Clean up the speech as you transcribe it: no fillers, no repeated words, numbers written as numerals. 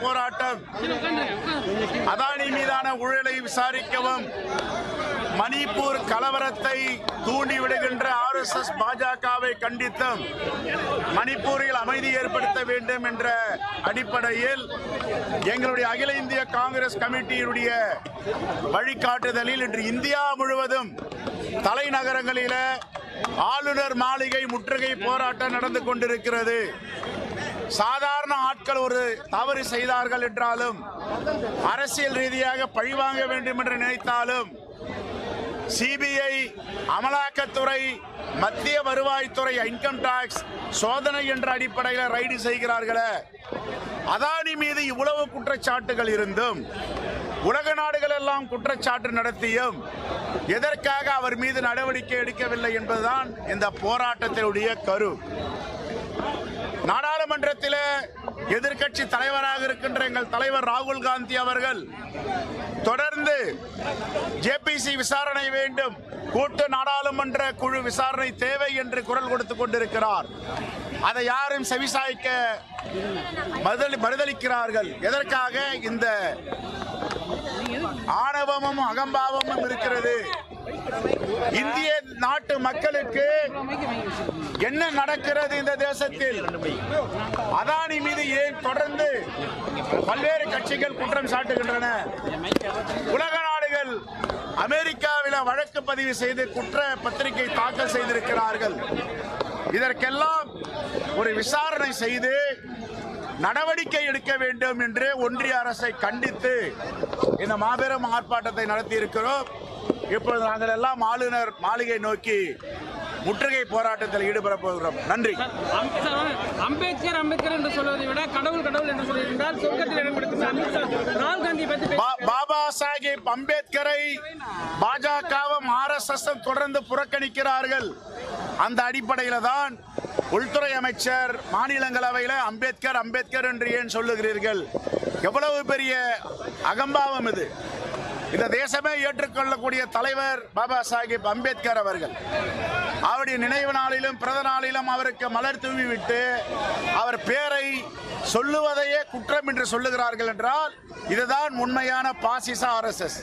போராட்டம், அதானி மீதான ஊழலை விசாரிக்கவும், மணிப்பூர் கலவரத்தை தூண்டிவிடுகின்ற RSS பாஜகவை கண்டித்தும் மணிப்பூரில் அமைதி ஏற்படுத்த வேண்டும் என்ற அடிப்படையில் எங்களுடைய அகில இந்திய காங்கிரஸ் கமிட்டியினுடைய வழிகாட்டுதலில் இன்று இந்தியா முழுவதும் தலைநகரங்களில் ஆளுநர் மாளிகை முற்றுகை போராட்டம் நடந்து கொண்டிருக்கிறது. சாதாரண ஆட்கள் ஒரு தவறு செய்தார்கள் என்றாலும், அரசியல் ரீதியாக பழிவாங்க வேண்டும் என்று நினைத்தாலும், சிபிஐ, அமலாக்கத்துறை, மத்திய வருவாய்த்துறை, இன்கம் டாக்ஸ் சோதனை என்ற அடிப்படையில் ரைடு செய்கிறார்களே, அதானி மீது இவ்வளவு குற்றச்சாட்டுகள் இருந்தும் உலக நாடுகள் எல்லாம் குற்றச்சாட்டு நடத்தியும் எதற்காக அவர் மீது நடவடிக்கை எடுக்கவில்லை என்பதுதான் இந்த போராட்டத்தினுடைய கரு. நாடாளுமன்றத்தில் எதிர்க்கட்சி தலைவராக இருக்கின்ற எங்கள் தலைவர் ராகுல் காந்தி அவர்கள் தொடர்ந்து ஜேபிசி விசாரணை வேண்டும், கூட்டு நாடாளுமன்ற குழு விசாரணை தேவை என்று குரல் கொடுத்துக் கொண்டிருக்கிறார். அதை யாரும் செவிசாய்க்க மறுதளிக்கிறார்கள். எதற்காக? இந்த ஆணவமும் அகம்பாவமும் இருக்கிறது. இந்திய நாட்டு மக்களுக்கு என்ன நடக்கிறது இந்த தேசத்தில்? அதானி மீது ஏன் தொடர்ந்து பல்வேறு கட்சிகள் குற்றம் சாட்டுகின்றன? உலக நாடுகள் அமெரிக்காவில் வழக்கு பதிவு செய்து குற்ற பத்திரிகை தாக்கல் செய்திருக்கிறார்கள். இதற்கெல்லாம் ஒரு விசாரணை செய்து நடவடிக்கை எடுக்க வேண்டும் என்று ஒன்றிய அரசை கண்டித்து இந்த மாபெரும் ஆர்ப்பாட்டத்தை நடத்தி இருக்கிறோம். இப்பொழுது நாங்கள் எல்லாம் ஆளுநர் மாளிகை நோக்கி முற்றுகை போராட்டத்தில் ஈடுபட போகிறோம். நன்றி. அம்பேத்கர் என்று சொல்வதை விட கடவுள் என்று சொல்லியிருந்தால் சொர்க்கத்தில் இடம் கொடுத்து ராகுல் காந்தி பற்றி பாபா சாஹேப் அம்பேத்கரை பாஜகவும் RSSம் தொடர்ந்து புறக்கணிக்கிறார்கள். அந்த அடிப்படையில் தான் உள்துறை அமைச்சர் மாநிலங்களவையில் அம்பேத்கர் என்று ஏன் சொல்லுகிறீர்கள்? எவ்வளவு பெரிய அகம்பாவம் இது! இந்த தேசமே ஏற்றுக்கொள்ளக்கூடிய தலைவர் பாபா சாஹேப் அம்பேத்கர் அவர்கள். அவருடைய நினைவு நாளிலும் பிறந்த நாளிலும் அவருக்கு மலர் தூவி விட்டு அவர் பேரை சொல்லுவதையே குற்றம் என்று சொல்லுகிறார்கள் என்றால் இதுதான் உண்மையான பாசிச RSS.